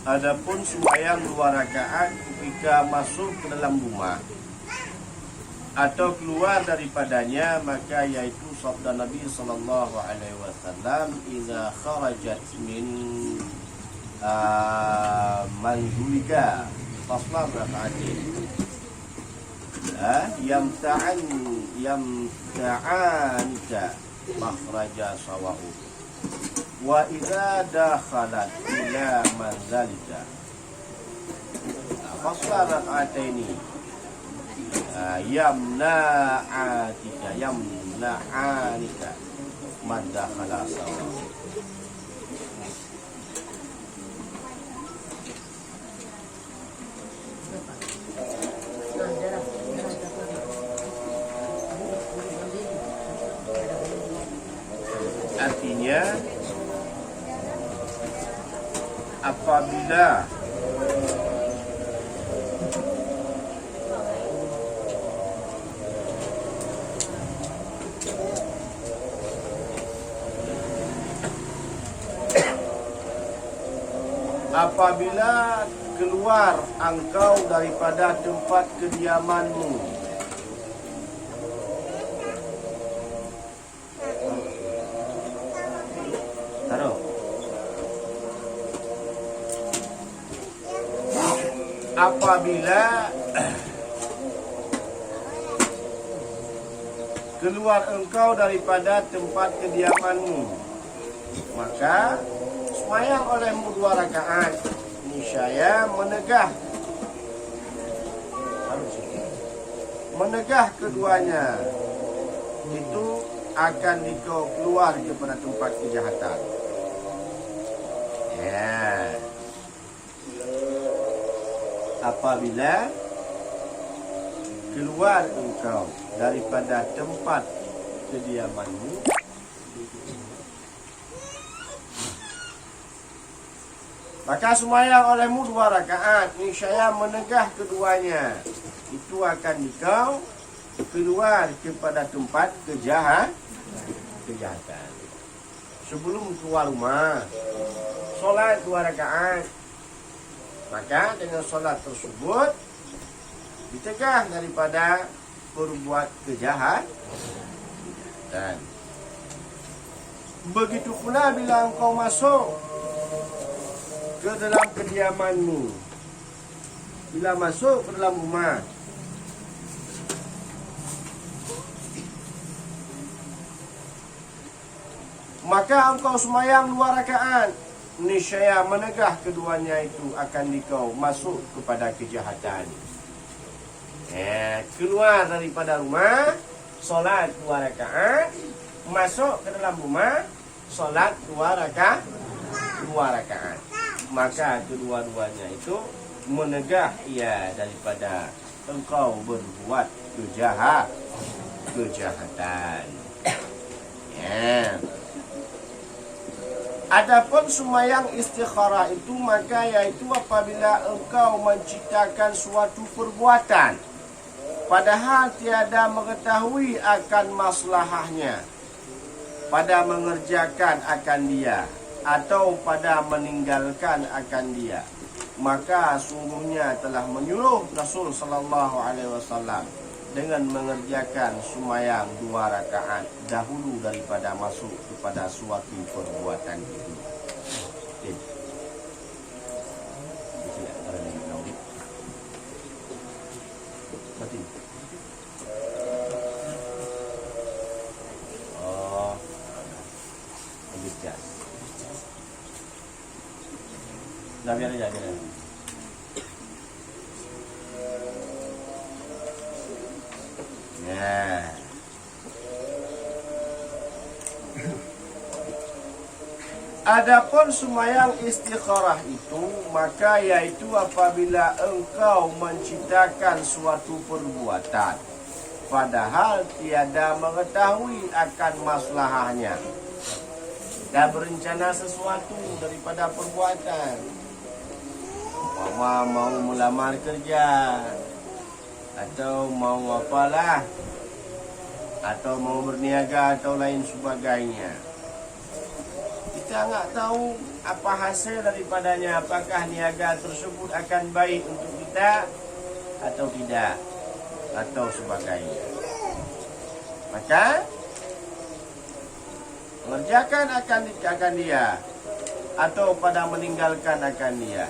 Adapun sembahyang 2 rakaat ketika masuk ke dalam rumah atau keluar daripadanya, maka yaitu sabda Nabi sallallahu alaihi wasallam, "Idza kharajat min manzulika fasla raka'atin yamta'anka makhraja sawahu wa idza dakhalat ila manzalika fasla raka'ataini yamna'anika man dakhala sawahu." Artinya, apabila keluar engkau daripada tempat kediamanmu, apabila keluar engkau daripada tempat kediamanmu, maka sembahyang olehmu 2 rakaat, niscaya menegah keduanya itu akan dikau keluar kepada tempat kejahatan. Ya. Apabila keluar engkau daripada tempat kediamanmu, maka sembahyang olehmu 2 rakaat, niscaya menegah keduanya itu akan dikau keluar kepada tempat kejahatan. Sebelum keluar rumah, solat 2 rakaat, maka dengan solat tersebut dicegah daripada berbuat kejahatan. Dan begitu pula bila engkau masuk ke dalam kediamanmu, bila masuk ke dalam rumah, maka engkau sembahyang 2 rakaat, niscaya menegah keduanya itu akan dikau masuk kepada kejahatan. Keluar daripada rumah, solat 2 rakaat, masuk ke dalam rumah, solat 2 rakaat, maka kedua-duanya itu menegah ia daripada engkau berbuat kejahatan. Adapun sembahyang istikharah itu, maka yaitu apabila engkau menciptakan suatu perbuatan padahal tiada mengetahui akan maslahahnya pada mengerjakan akan dia atau pada meninggalkan akan dia, maka sungguhnya telah menyuruh Rasul sallallahu alaihi wasallam dengan mengerjakan sembahyang 2 rakaat dahulu daripada masuk kepada suatu perbuatan itu. Dah biar aja. Adapun sembahyang istikharah itu, maka yaitu apabila engkau menciptakan suatu perbuatan padahal tiada mengetahui akan maslahahnya dan berencana sesuatu daripada perbuatan, umpama mau melamar kerja atau mau apalah, atau mau berniaga atau lain sebagainya. kita nggak tahu apa hasil daripadanya, apakah niaga tersebut akan baik untuk kita atau tidak, atau sebagainya. Maka mengerjakan akan dia atau pada meninggalkan akan dia.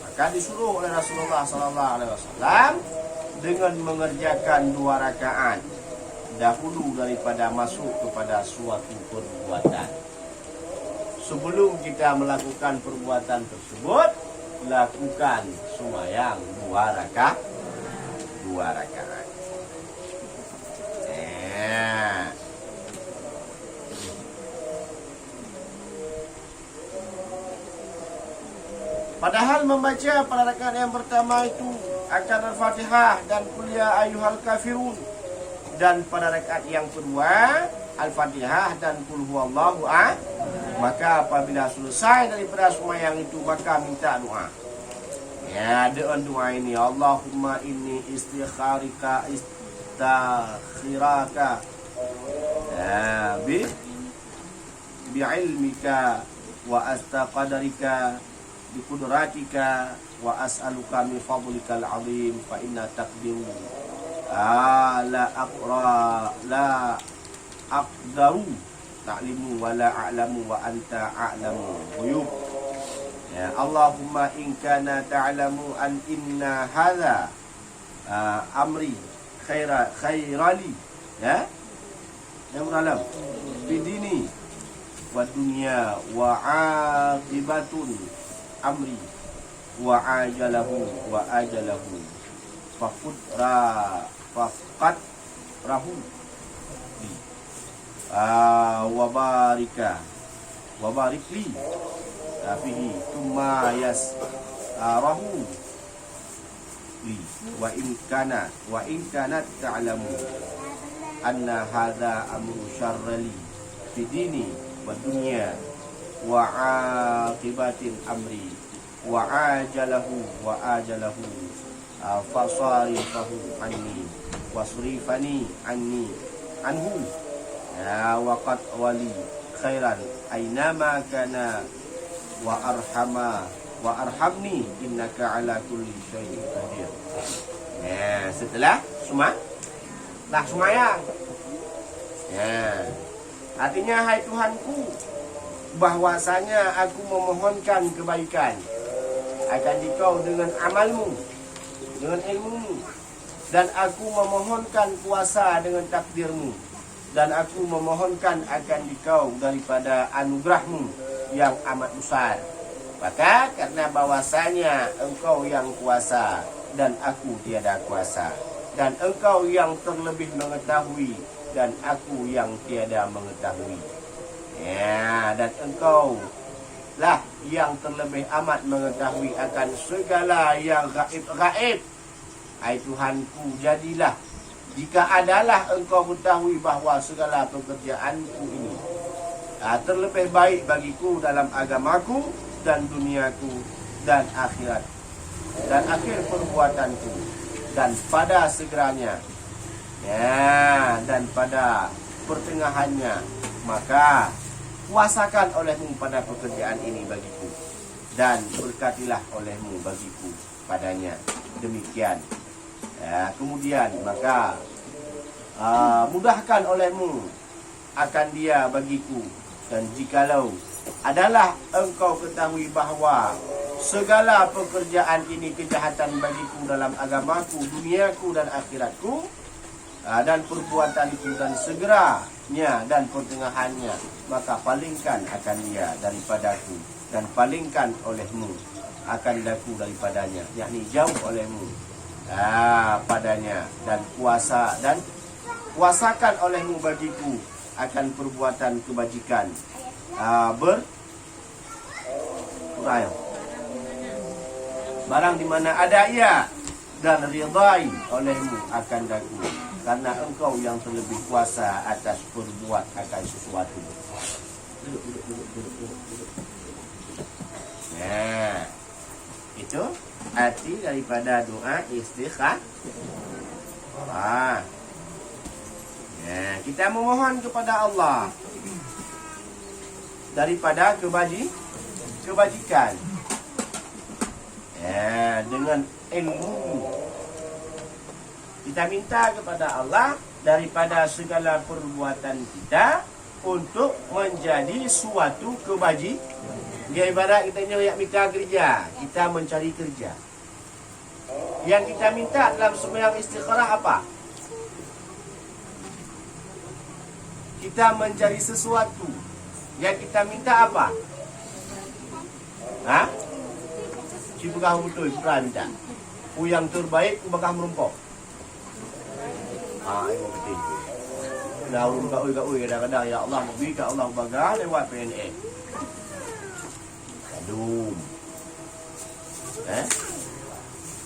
Maka disuruh oleh Rasulullah SAW dengan mengerjakan 2 rakaat dahulu daripada masuk kepada suatu perbuatan. Sebelum kita melakukan perbuatan tersebut, lakukan sembahyang 2 rakaat. Padahal membaca pada rakaat yang pertama itu akan Al-Fatihah dan Qul ya ayyuhal kafirun, dan pada rakaat yang kedua Al-Fatihah dan Qul huwallahu ahad. Maka apabila selesai daripada sembahyang itu, maka minta doa. Ya, doa ini, Allahumma inni istikhiraka bi'ilmika wa astaqadarika biqudratika wa as'aluka min fadlikal azim fa inna taqdiru la aqdaru ta'limu wa la a'lamu wa anta a'lamu ghuyub. Ya Allahumma in kana ta'lamu an inna hadha amri khairali, ya yang alam bidini wa dunya wa aqibatun amri wa ajalahu faqad rahu wa barik li fihi thumma rahu li wa in kana ta'lamu anna hadha amru syarrali fi dini wa dunya wa aqibatin amri wa ajalahu fasarifahu anni wasrifani anhu ya waqad wali khairan ainama kana wa arhamni innaka ala kulli syai'in qadir. Ya, setelah sembahyang. Ya. Artinya, hai Tuhanku, bahwasanya aku memohonkan kebaikan akan Dikau dengan amalmu, dengan ilmumu, dan aku memohonkan kuasa dengan takdirmu, dan aku memohonkan akan Dikau daripada anugerahmu yang amat besar. Maka karena bahwasanya Engkau yang kuasa dan aku tiada kuasa, dan Engkau yang terlebih mengetahui dan aku yang tiada mengetahui. Ya, dan Engkau lah yang terlebih amat mengetahui akan segala yang gaib-gaib. Hai Tuhanku, jadilah jika adalah Engkau ketahui bahawa segala pekerjaanku ini terlebih baik bagiku dalam agamaku dan duniaku dan akhirat dan akhir perbuatanku, dan pada segeranya dan pada pertengahannya, maka kuasakan olehmu pada pekerjaan ini bagiku, dan berkatilah olehmu bagiku padanya. Demikian. Kemudian maka mudahkan olehmu akan dia bagiku, dan jikalau adalah Engkau ketahui bahawa segala pekerjaan ini kejahatan bagiku dalam agamaku, duniaku dan akhiratku, dan perbuatanku dan segeranya dan pertengahannya, maka palingkan akan dia daripadaku, dan palingkan olehmu akan daku daripadanya, yakni jauh olehmu padanya, dan kuasakan olehmu bagiku akan perbuatan kebajikan barang di mana ada ia, dan ridai olehmu akan daku, karena Engkau yang terlebih kuasa atas perbuat akan sesuatu. Nah, itu arti daripada doa istikharah. Kita memohon kepada Allah daripada kebajikan. Dengan ilmu kita minta kepada Allah daripada segala perbuatan kita untuk menjadi suatu kebajikan. Dia ibarat kita nak minta kerja, kita mencari kerja. Yang kita minta dalam sembahyang istikharah apa? Kita mencari sesuatu. Yang kita minta apa? Cipegah betul, peran minta. Yang terbaik, ubahkah merumpok. Itu penting. Dah urut kadang-kadang, ya Allah, beri kat Allah ubahkah lewat PNA. Kadum.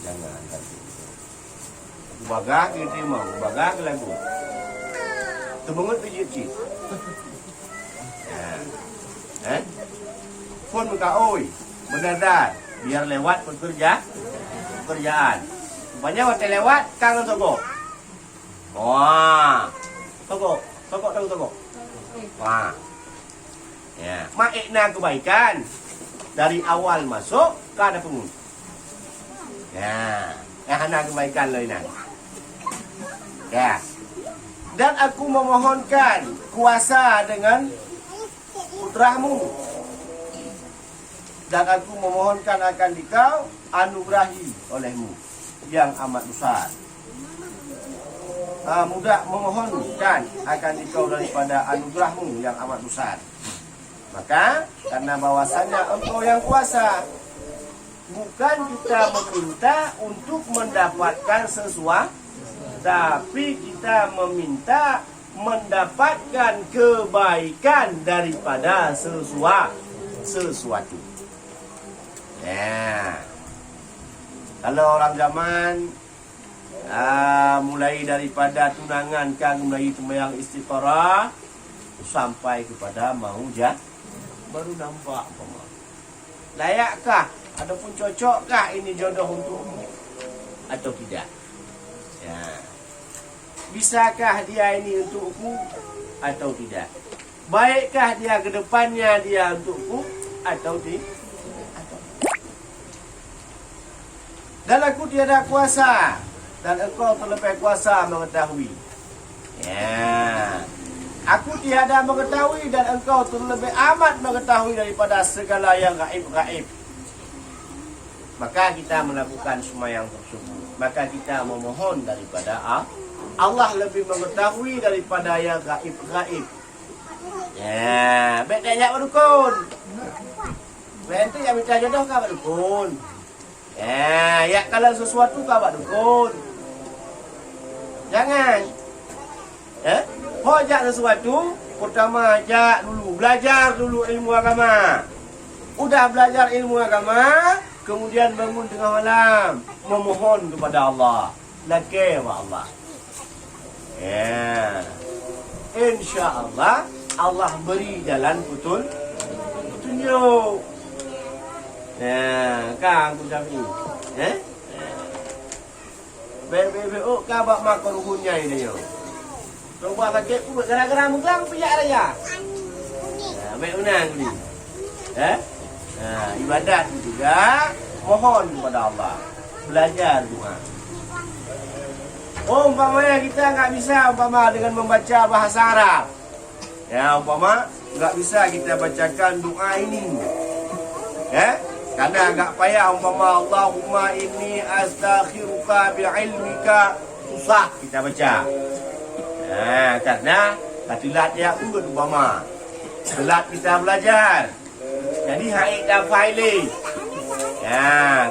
Jangan kata. Ubahkah kita terima, ubahkah ke lagu. Terbengut pijit cik. Pun muka oi, benar-benar biar lewat pekerjaan. Banyak hotel lewat, kangen togok. Wah, togok tahu. Wah, ya, makna kebaikan dari awal masuk ke ada penghuni. Ya, hana kebaikan lo ini. Ya. Dan aku memohonkan kuasa dengan putramu. Dan aku memohonkan akan dikau anugerahi olehmu yang amat besar. Mudah memohonkan akan dikau daripada anugerahmu yang amat besar. Maka karena bahwasanya engkau yang kuasa, bukan kita meminta untuk mendapatkan sesuatu, tapi kita meminta mendapatkan kebaikan daripada sesuatu. Ya. Kalau orang zaman mulai daripada tunangan kan, mulai sembahyang istikharah sampai kepada mau baru nampak layakkah ataupun cocokkah ini jodoh untukmu atau tidak. Ya. Bisakah dia ini untukku atau tidak? Baikkah dia ke depannya dia untukku atau tidak? Dan aku tiada kuasa dan engkau terlebih kuasa mengetahui. Ya. Aku tiada mengetahui dan engkau terlebih amat mengetahui daripada segala yang gaib-gaib. Maka kita melakukan sembahyang tersebut. Maka kita memohon daripada Allah lebih mengetahui daripada yang gaib-gaib. Ya, baik dia nak berdukun. Baik tu yang minta jodoh kau berdukun. Ya, kalau sesuatu kau berdukun. Jangan. Hojak sesuatu, pertama ajak dulu, belajar dulu ilmu agama. Udah belajar ilmu agama, kemudian bangun tengah malam memohon kepada Allah. Laki wa Allah. Ya. InsyaAllah Allah beri jalan petunjuk. Ya, kan aku Syafi'i. Bebek kau buat makan ruhunya ini yo. Coba sakit pun gara-gara menggelang pijak raya. Baik unang ni. Ibadat juga mohon kepada Allah. Belajar doa. Umpamanya kita enggak bisa dengan membaca bahasa Arab. Ya, umpama enggak bisa kita bacakan doa ini. Karena agak payah umpama Allahumma inni astakhiruka bi'ilmika, susah kita baca. Karena telat dia urut umpama. Telat kita belajar. Jadi haid dan faili.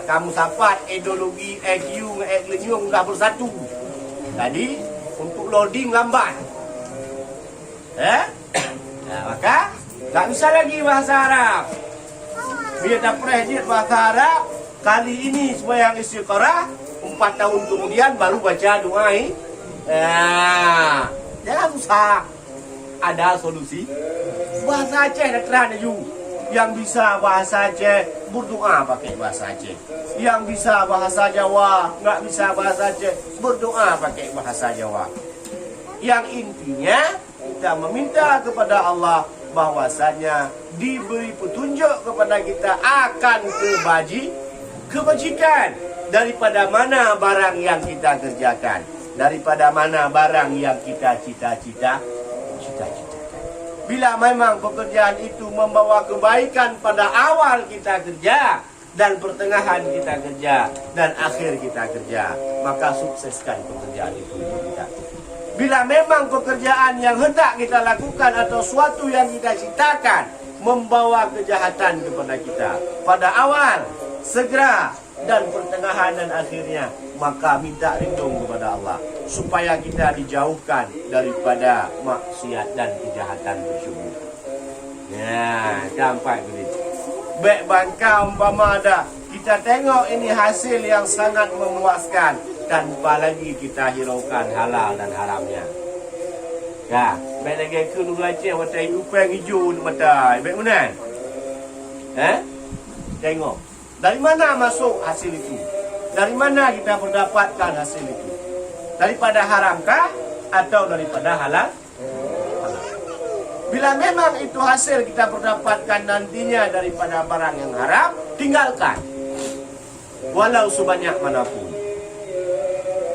Kamu sapat ideologi EQ dengan EQ dah bersatu. Jadi untuk loading lambat. Maka tak bisa lagi bahasa Arab. Bila dah prejit bahasa Arab, kali ini sembahyang istikharah, 4 tahun kemudian baru baca doa ini. Jangan susah. Ada solusi. Bahasa Aceh dah terang you. Yang bisa bahasa Aceh berdoa pakai bahasa Aceh. Yang bisa bahasa Jawa, enggak bisa bahasa Aceh, berdoa pakai bahasa Jawa. Yang intinya kita meminta kepada Allah bahwasanya diberi petunjuk kepada kita akan kebajikan daripada mana barang yang kita kerjakan, daripada mana barang yang kita cita-citakan. Bila memang pekerjaan itu membawa kebaikan pada awal kita kerja, dan pertengahan kita kerja, dan akhir kita kerja, maka sukseskan pekerjaan itu kita. Bila memang pekerjaan yang hendak kita lakukan atau suatu yang kita citakan membawa kejahatan kepada kita pada awal, segera, dan pertengahan dan akhirnya, maka minta lindung kepada Allah supaya kita dijauhkan daripada maksiat dan kejahatan tersebut. Ya, gampang begitu. Baik bangka umpama ada, kita tengok ini hasil yang sangat memuaskan, tanpa lagi kita hiraukan halal dan haramnya. Ya, baik lagi ke nurace watai upeng hijau mata, baik mana? Tengok. Dari mana masuk hasil itu? Dari mana kita mendapatkan hasil itu? Daripada haramkah atau daripada halal? Bila memang itu hasil kita mendapatkan nantinya daripada barang yang haram, tinggalkan. Walau sebanyak manapun.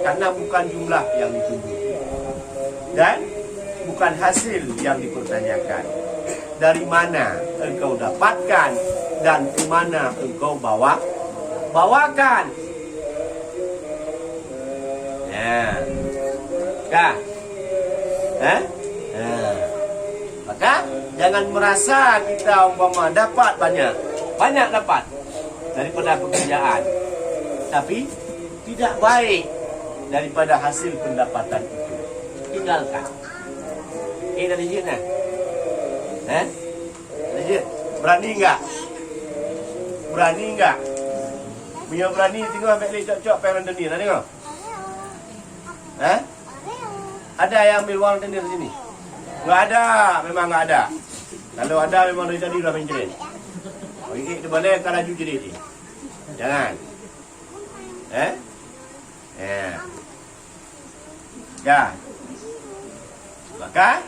Karena bukan jumlah yang dituju. Dan bukan hasil yang dipertanyakan. Dari mana engkau dapatkan dan ke mana engkau bawakan. Ya. Kah? Maka jangan merasa kita umpama dapat banyak dapat daripada pekerjaan, tapi tidak baik daripada hasil pendapatan itu. Tinggalkan. Dari sini. Berani enggak? Berani enggak? Punya berani tengok ambil leh cok-cok pengen rentenir, nak tengok? Ada yang ambil wang rentenir sini? Enggak ada, memang enggak ada. Kalau ada memang dari tadi dah menjerit. Oh, ini di mana kan laju jerit ni? Jangan. Ya. Maka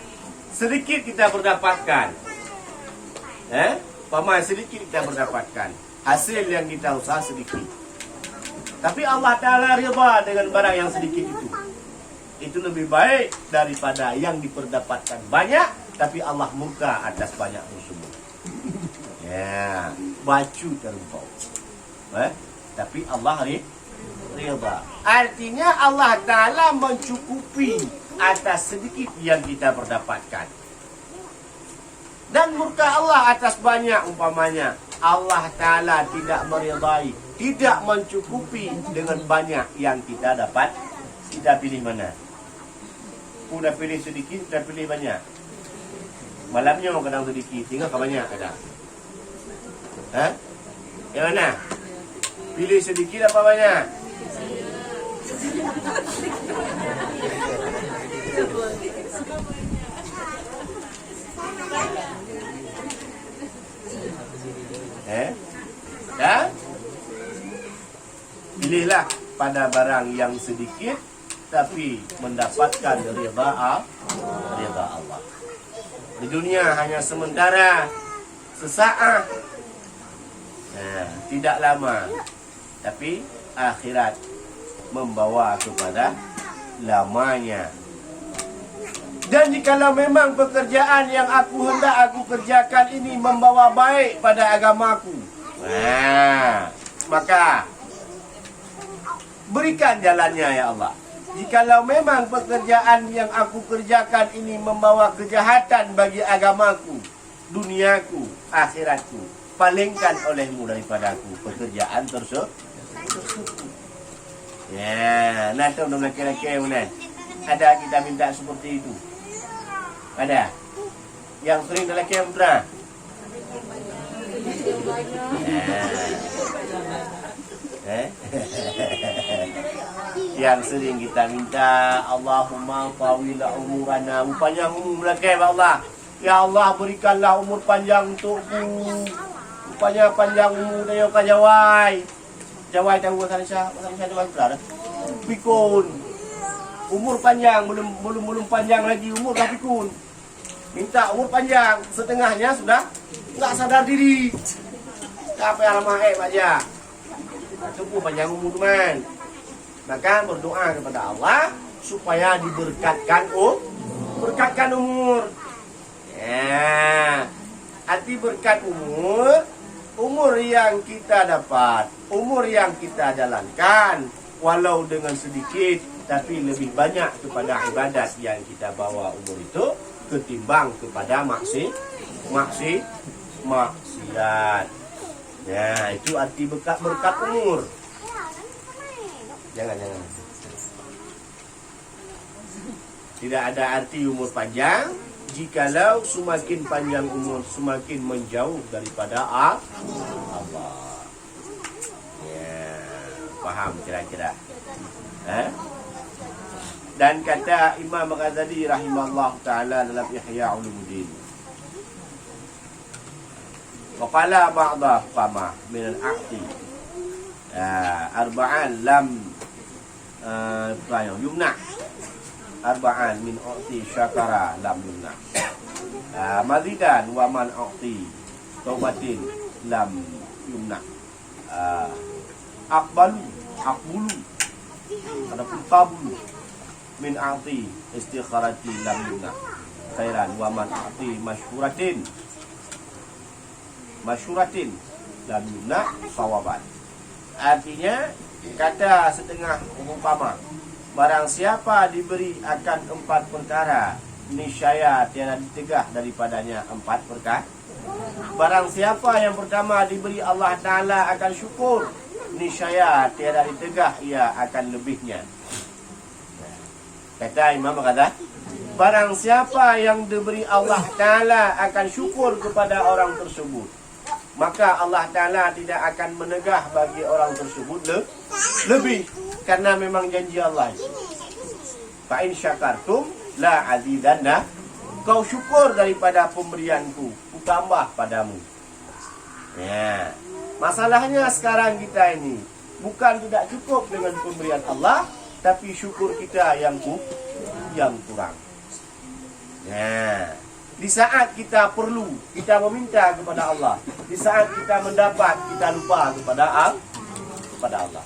sedikit kita berdapatkan. Paman sedikit kita mendapatkan. Hasil yang kita usaha sedikit. Tapi Allah Ta'ala rida dengan barang yang sedikit itu. Itu lebih baik daripada yang diperdapatkan banyak, tapi Allah murka atas banyak tersebut. Ya, baju terlampau. Tapi Allah rida. Artinya Allah Ta'ala mencukupi atas sedikit yang kita berdapatkan. Dan murka Allah atas banyak umpamanya. Allah Ta'ala tidak meridai, tidak mencukupi dengan banyak yang kita dapat. Kita pilih mana? Udah pilih sedikit, udah pilih banyak. Malamnya kadang sedikit, tinggal ke banyak kadang. Yang mana? Pilih sedikit apa banyak? Pilihlah pada barang yang sedikit tapi mendapatkan ridha Allah. Di dunia hanya sementara, sesaat, tidak lama, tapi akhirat membawa kepada lamanya. Dan jikalau memang pekerjaan yang hendak aku kerjakan ini membawa baik pada agamaku, maka berikan jalannya ya Allah. Jikalau memang pekerjaan yang aku kerjakan ini membawa kejahatan bagi agamaku, duniaku, akhiratku, palingkan olehmu daripada aku pekerjaan tersebut. Ya, nanti udah kira-kira mana? Ada kita minta seperti itu? Ada? Yang sering dalam kamera? Yang sering kita minta, Allahumma tawila umurana, panjang umur lagi Allah. Ya Allah, berikanlah umur panjang untukku. Rupanya panjang umur dia kan jawai. Jawai tahu pasal Syah jawai berada. Pikun. Umur panjang, belum panjang lagi umur dah pikun. minta umur panjang, setengahnya sudah nggak sadar diri. Apa yang ramah aja? Itu pun panjang umur teman. Maka berdoa kepada Allah supaya diberkatkan berkatkan umur. Ya, arti berkat umur yang kita dapat, umur yang kita jalankan, walau dengan sedikit, tapi lebih banyak kepada ibadat yang kita bawa umur itu ketimbang kepada maksiat. Ya, itu arti berkat umur. Jangan. Tidak ada arti umur panjang jikalau semakin panjang umur semakin menjauh daripada Allah. Ya, paham kira-kira? Dan kata Imam Ghazali rahimahullah taala dalam Ihya Ulumuddin, waqala ba'da qama min al-aqti arba'an lam yumna, arba'an min u'ti syakara lam yumna, mazidan wa man u'ti taubatin lam yumna, aqbulu adapun qabulu min a'ti istikharati lam yumna khairan wa man a'ti masyuratin lam yumna sawaban. Artinya kata setengah umpama, barang siapa diberi akan 4 perkara, niscaya tiada ditegah daripadanya 4 perkara. Barang siapa yang pertama diberi Allah Ta'ala akan syukur, niscaya tiada ditegah ia akan lebihnya. Kata Imam kata, barang siapa yang diberi Allah Ta'ala akan syukur kepada orang tersebut, maka Allah Ta'ala tidak akan menegah bagi orang tersebut lebih, karena memang janji Allah. Fa in syakartum la azidanna, kau syukur daripada pemberianku, ku tambah padamu. Ya, masalahnya sekarang kita ini bukan tidak cukup dengan pemberian Allah, tapi syukur kita yang kurang. Ya, di saat kita perlu, kita meminta kepada Allah. Di saat kita mendapat, kita lupa kepada Allah.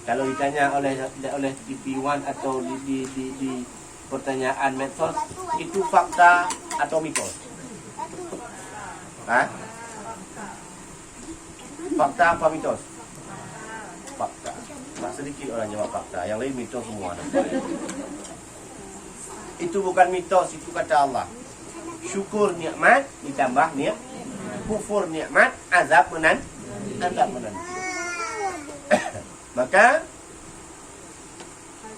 Kalau ditanya oleh TV One atau di pertanyaan medsos, itu fakta atau mitos? Fakta apa mitos? Fakta. Tak sedikit orang jawab fakta, yang lain mitos semua. Itu bukan mitos, itu kata Allah. Syukur nikmat ditambah kufur nikmat, azab menanti. Maka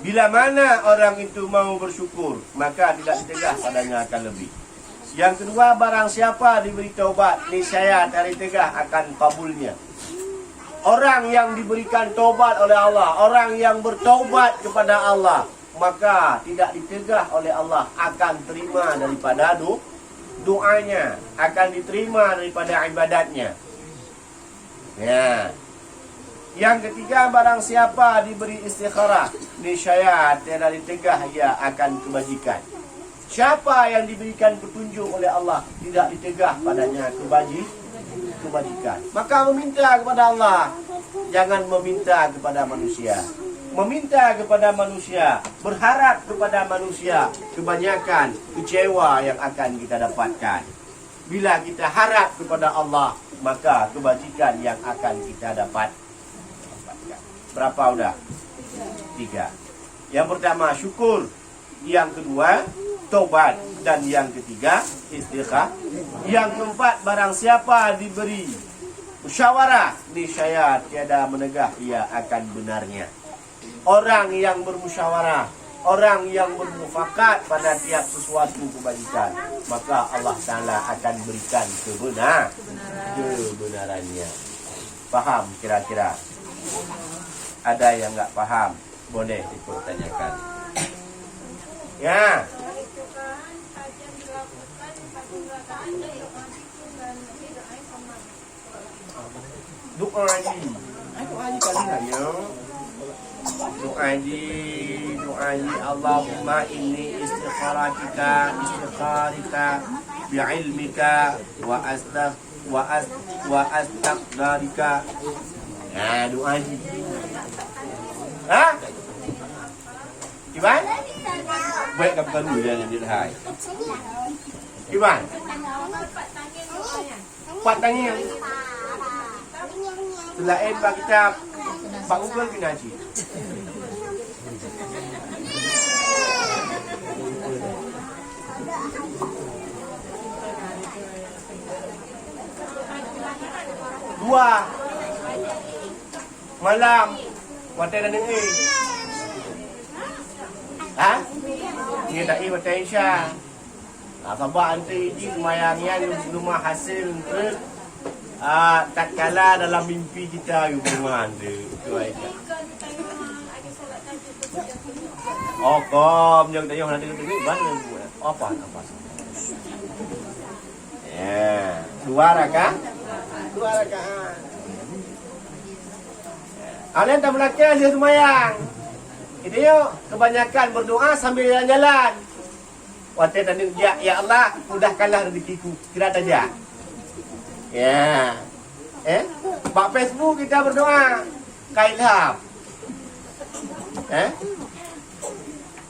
bila mana orang itu mau bersyukur, maka tidak ditegah padanya akan lebih. Yang kedua, barang siapa diberi taubat, niscaya dari tegah akan kabulnya. Orang yang diberikan taubat oleh Allah, orang yang bertaubat kepada Allah, maka tidak ditegah oleh Allah, akan terima daripada doanya, akan diterima daripada ibadatnya. Ya. Yang ketiga, barang siapa diberi istikharah, niscaya tiada ditegah ia akan kebajikan. Siapa yang diberikan petunjuk oleh Allah, tidak ditegah padanya kebajikan. Maka meminta kepada Allah, jangan meminta kepada manusia. Meminta kepada manusia, berharap kepada manusia, kebanyakan kecewa yang akan kita dapatkan. Bila kita harap kepada Allah, maka kebajikan yang akan kita dapatkan. Berapa udah? 3. Yang pertama syukur, yang kedua taubat, dan yang ketiga istikharah. Yang keempat, barang siapa diberi musyawarah, niscaya tiada menegah ia akan benarnya. Orang yang bermusyawarah, orang yang bermufakat pada tiap sesuatu kebajikan, maka Allah Ta'ala akan berikan kebenarannya. Paham kira-kira? Ada yang enggak paham, boleh dipertanyakan. Ya. Doa haji. Doa haji kali nanya. Doa haji Allahumma inni istikharika bi'ilmika wa astaqdarika. Nah, doa ni. Ha? Iban? Baik kat baru dia ni hai. Iban? Pat tangan. Selain bab kitab bab Google kena ngaji. Dua malam watai dan dengar. Ha? Ni tak watai Isya. Sabar anti di semayangnya rumah hasil terus tak kala dalam mimpi kita you rumah anda. Itu aja. Oh, kom yang tayang nanti nanti mana buat? Apa? Ya, dua rakaat. Kalian tak melakar dia semayang. Itu yuk, kebanyakan berdoa sambil jalan-jalan. Waktu tadi ya Allah, mudahkanlah rezekiku. Kira saja. Ya. Bak Facebook kita berdoa. Kailham.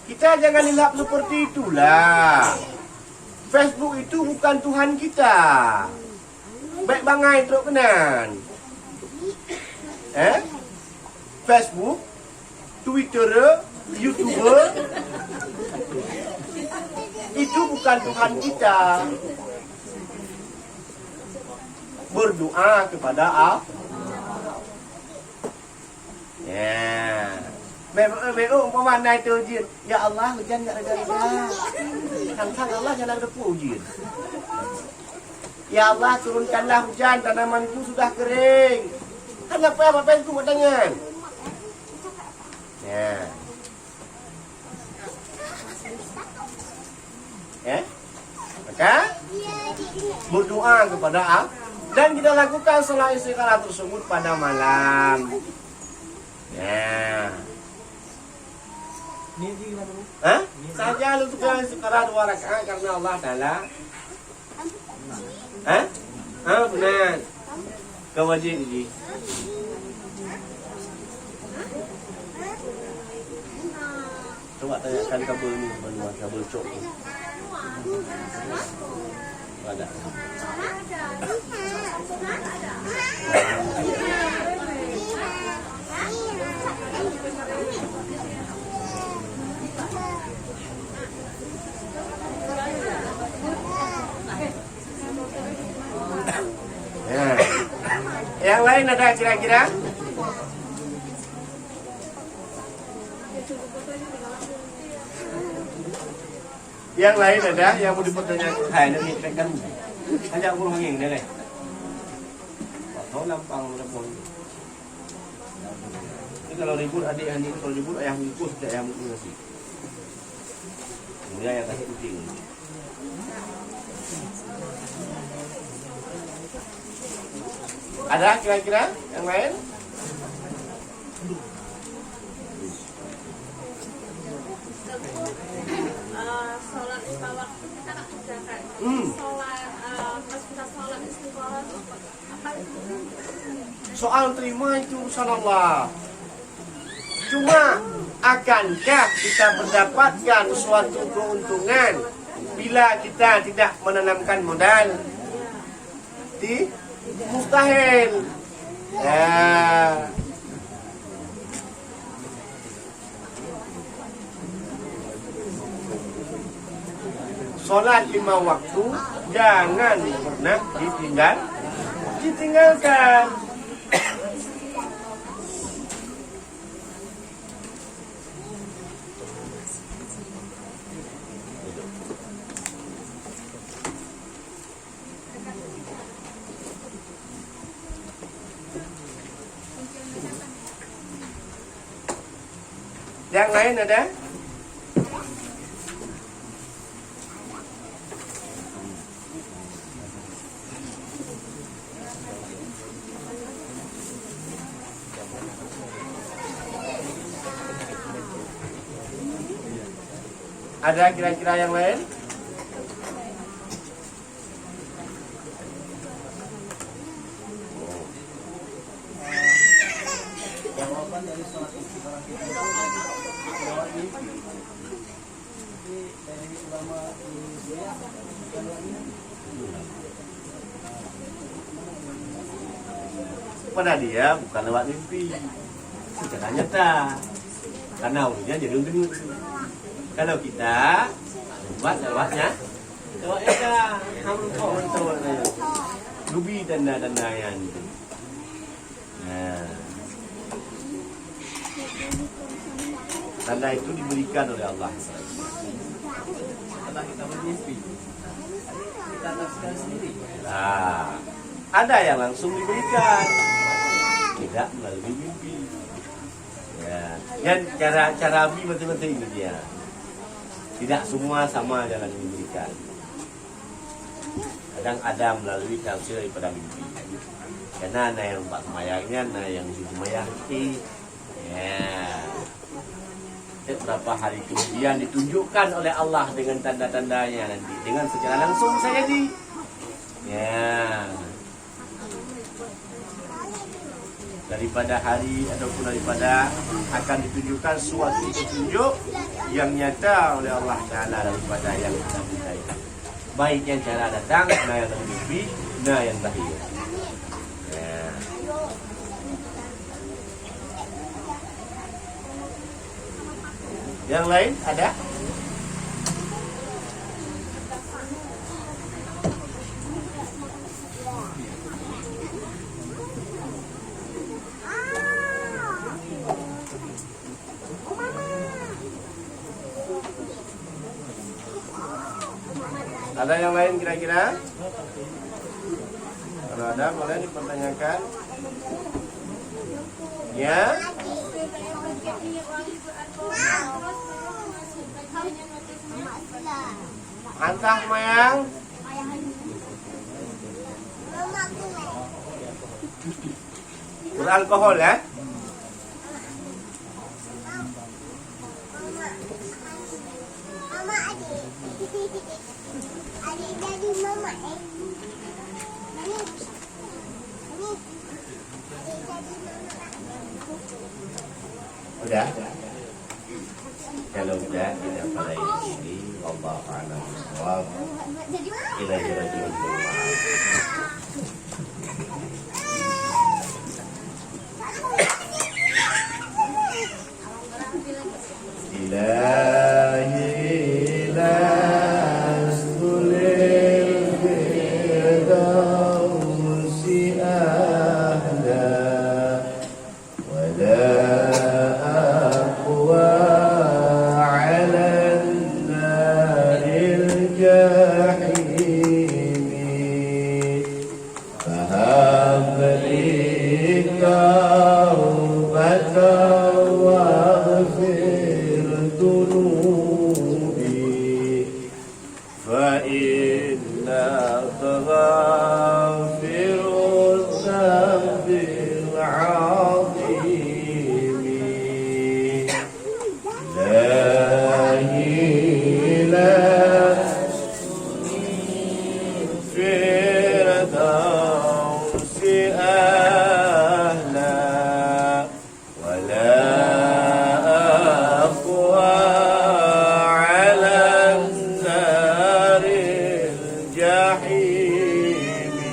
Kita jangan ilham seperti itulah. Facebook itu bukan Tuhan kita. Baik bangai teruk kenan. Facebook, Twitter, YouTuber itu bukan Tuhan kita. Berdoa kepada Allah. Ya. Memang umpama naik tu ujian. Ya Allah, hujan enggak reda-reda. Tang Allah jangan ada ujian. Ya Allah, turunkanlah hujan, tanamanku sudah kering. Kenapa apa itu buat tangan? Ya. Maka berdoa kepada Allah dan kita lakukan salat istikharah tersebut pada malam. Ya. Saja untuk istikharah 2 rakaat karena Allah Taala. Benar. Kewajib ini. Coba tanyakan kabel ni, kabel cok ni. Ada. Yang lain ada kira-kira? Yang lain ada yang mau dipertanyakan? Hai, nanti kan ajak guru nging deh. Tahu lampang telepon. Ini kalau ribut adik ini, kalau ribut ayah ngikut tidak ayah nasi. Kemudian ayah kasih kucing. Ada kira-kira yang lain? Sholat lima waktu kita tak kerjakan. Sholat pas kita sholat istikharah itu apa itu? Soal terima itu urusan Allah. Cuma akankah kita mendapatkan suatu keuntungan bila kita tidak menanamkan modal? Mustahil. Ya. Solat 5 waktu jangan pernah ditinggalkan. Yang lain ada? Ada kira-kira yang lain? Jawaban dari sholat istiqoroh kita itu lewat mimpi. Jadi dari ulama Indonesia lewat mimpi. Pada dia bukan lewat mimpi, secara nyata. Karena ujian jadi gendut. Kalau kita buat lewatnya, lewatnya betul. Lubi tanda-tanda yang itu. Nah, tanda itu diberikan oleh Allah. Setelah kita bermimpi, kita tafsirkan sendiri. Nah, ada yang langsung diberikan, tidak melalui mimpi. Ya, dan cara bi betul-betul ini dia. Tidak semua sama jalan diberikan. Kadang ada melalui tafsir daripada mimpi. Karena ada yang empat semayangnya, ada yang tujuh semayang. Ya. Beberapa hari kemudian ditunjukkan oleh Allah dengan tanda-tandanya nanti dengan secara langsung saya di. Ya. Daripada hari ataupun daripada akan ditunjukkan suatu petunjuk yang nyata oleh Allah Ta'ala daripada yang kita minta. Baik yang cara datang, nah yang mimpi, nah yang lahir. Ya. Yang lain ada? Ada yang lain kira-kira? Kalau ada boleh dipertanyakan. Ya. Antah mayang. Beralkohol ya? Adik jadi mama Udah? Kalau udah kita mulai di sini. Allah a'lam bishawab. Ilaihi raji'un. Ilahi lasdulil firdausi ahla wala aqwa ala naril jahimi fahab li tawbatan waghfir dunubi fa innaka ghafirud dhanbil azimi la ilaha firdausi ahla wala aqwa ala naril jahimi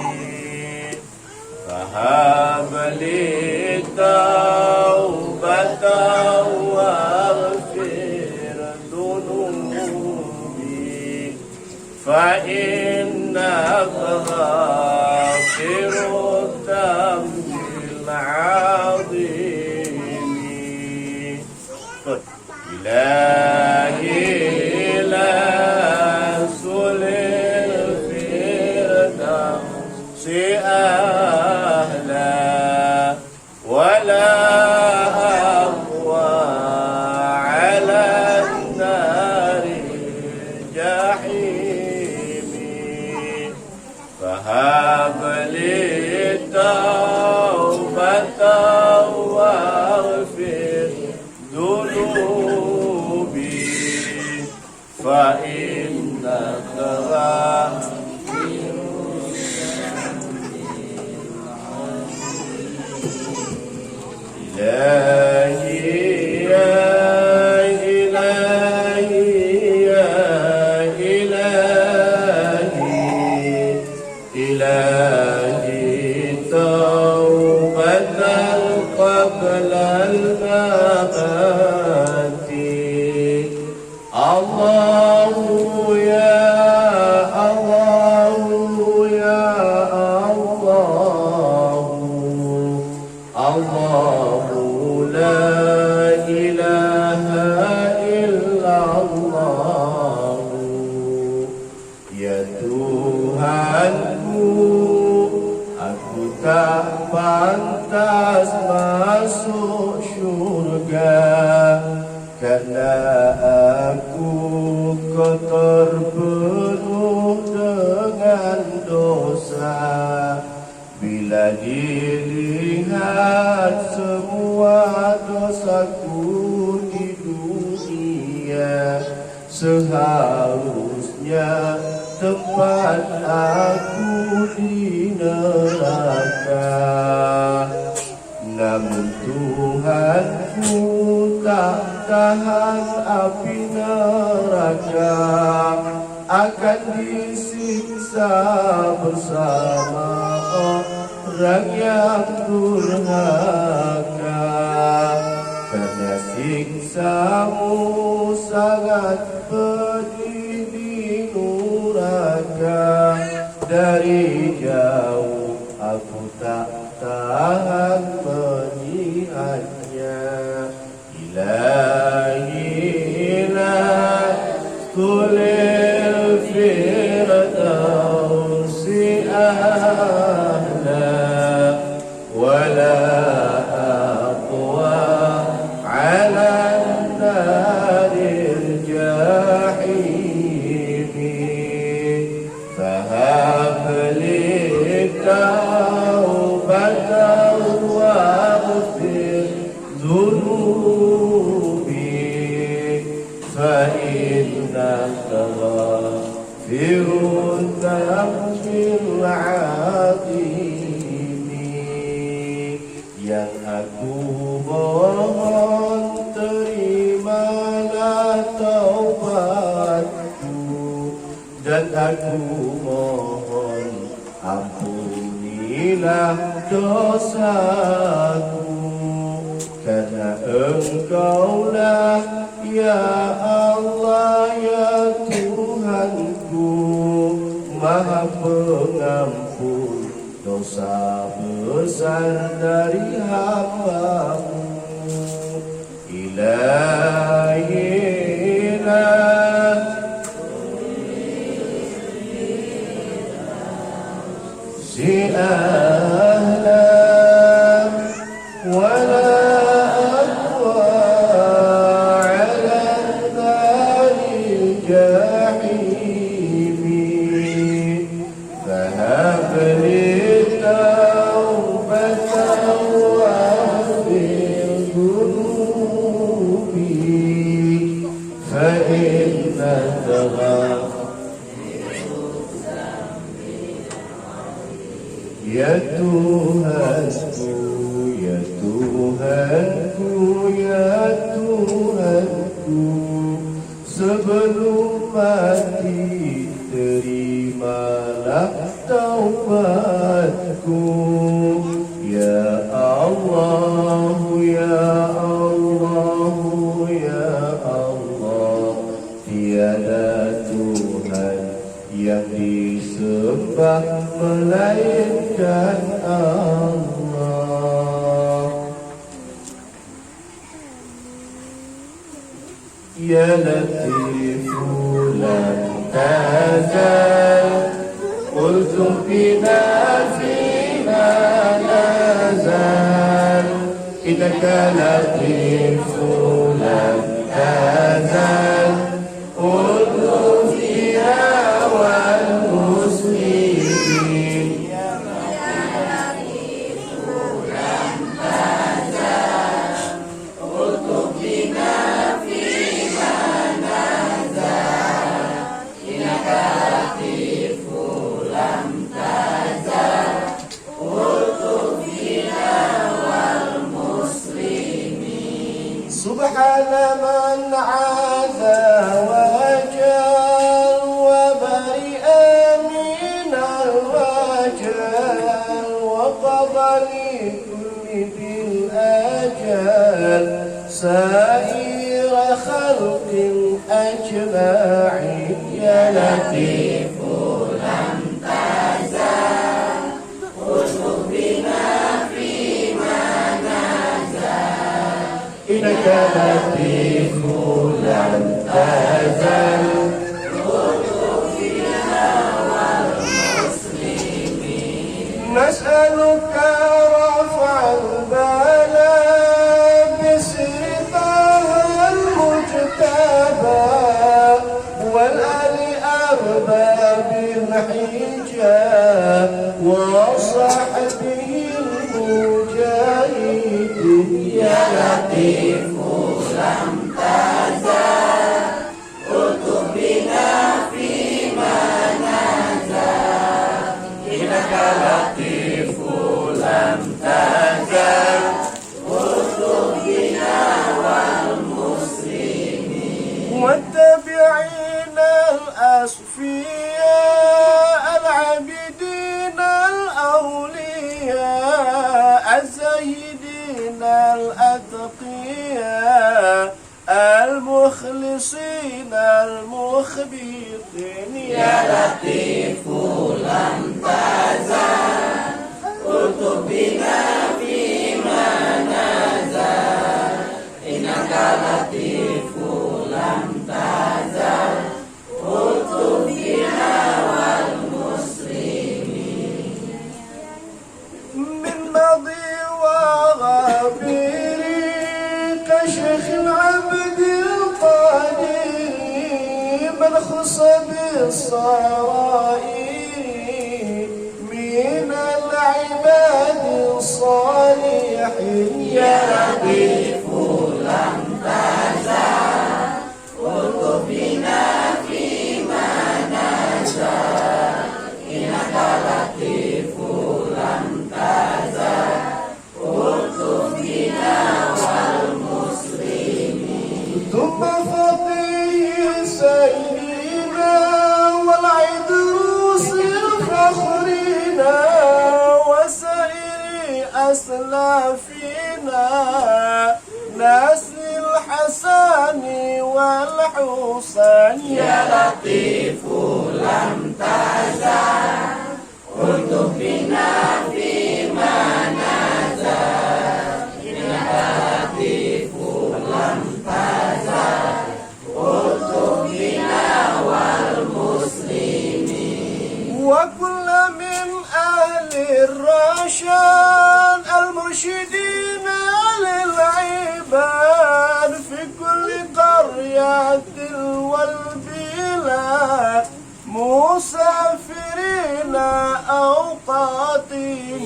fahab li taubatan waghfir dunubi fa innaka ghafirud dhanbil azimi. Good. Ilahi lasulil firdausi ahla wala aqwa ala naril jahimi fahab li taubatan waghfir dunubi Tuhanku, aku tak pantas masuk syurga, karena aku kotor penuh dengan dosa. Bila dilihat semua dosaku di dunia, seharusnya tempat aku di neraka. Namun Tuhanku tak tahan api neraka, akan disiksa bersama orang yang durhaka. Karena siksamu sangat pedih di neraka, dari jauh aku tak tahan melihatnya. Ilahi la kulil firdausi ahla, wala aqwa ala naril jahimi. Fahab li taubatan waghfir dhunubi, fa innaka ghafirun dzambil azimi. Yang aku mohon, terimalah taubatku, dan aku mohon ampunilah dosaku, karena Engkaulah ya Allah ya Tuhanku, Maha Pengampun dosa besar dari hamba-Mu. Ilahi si ahla, wala aqwa ala nari jahimi. Fahab li taubatan waghfir dhunubi, fa innaka ya Tuhanku, ya Tuhanku, ya Tuhanku, sebelum mati terimalah taubatku. Ya Allah, ya Allah, ya Allah, tiada Tuhan yang disembah melainkan Allah. Ya Latifu lam tazal, qultu bina fima nazal. Innaka Latifu lam tazal, qultu bina wal muslimin. Subhana man aza wa jal wa bari'a min al-wajal wa qada li kulli bil ajal sa'ira khalqin ajma'in. Ya Latifu lam tazal, qultu bina fima nazal. Innaka Latifu lam tazal, qultu bina الحجاب وصحبه المجاهدين يا لطيف لم تزل اكتب بنا فيما نزل إنك لطيف لم تزل اكتب بنا والمسلمين والتابعين الأصفياء العابدين الأولياء الزاهدين الأتقياء المخلصين المخبتين يا لطيف لم تزل اكتب بنا فيما نزل إنك لطيف لم تزل اكتب بنا والمسلمين من ماضي وغابر كشيخ العبد القدير من خص بالصرائر من العباد الصالحين يا لطيف لم تزل اكتب بنا فيما نزل إنك لطيف لم تزل اكتب بنا والمسلمين ثم فضيه سيدنا والعدروس الفخرنا وسائر أسلافنا نسل الحسن والحسين يا لطيف لم تزل اكتب بنا فيما نزل إنك لطيف لم تزل اكتب بنا والمسلمين وكل من أهل الرشاد المرشدين للعباد في كل قرية والبلاد مسافرين أوقاتهم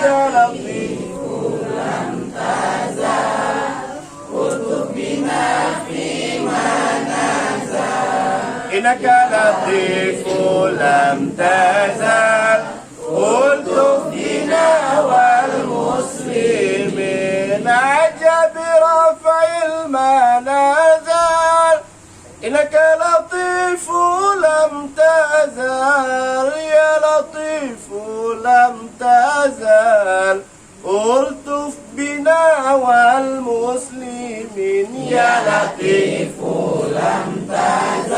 يا لطيف لم تزل اكتب بنا فيما نزل إنك لطيف لم تزل اكتب بنا والمسلمين عجب رفع المنازل إنك لطيف لم تزل يا لطيف لم تزل ألطف بنا والمسلمين يا لطيف لم تزل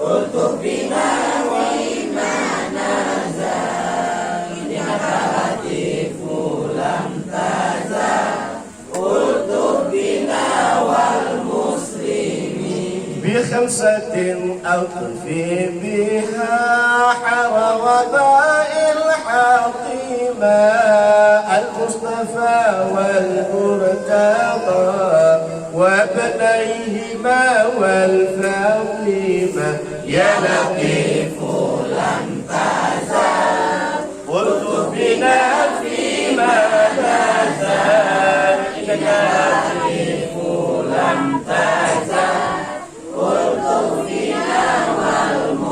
ألطف بنا وما نزل إنك لطيف لم تزل ألطف بنا والمسلمين بخمسة ألطف بها حرغباء الحطيمة المصطفى والمرتضى وابنيهما والفاطمة يا لطيف لم تزل اكتب بنا فيما نزل إنك لطيف لم تزل اكتب بنا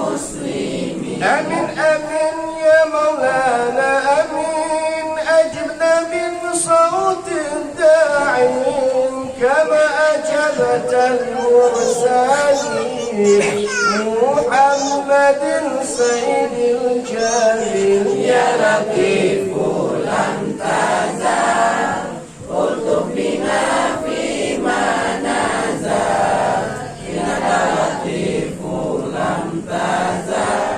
والمسلمين آمين آمين يا مولانا آمين أجبنا من صوت الداعين كما أجبت المرسلين محمد سيد الجليل يا لطيف لم تزل اكتب بنا فيما نزل إنك لطيف لم تزل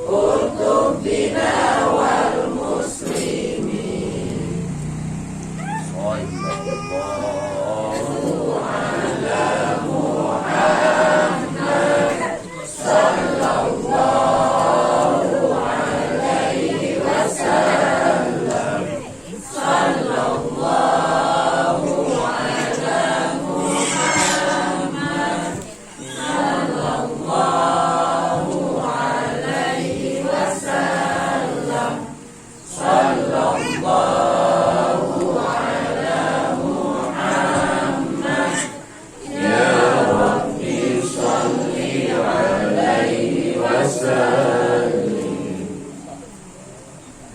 اكتب بنا والمسلمين صلى الله على محمد صلى الله عليه وسلم صلى والسلام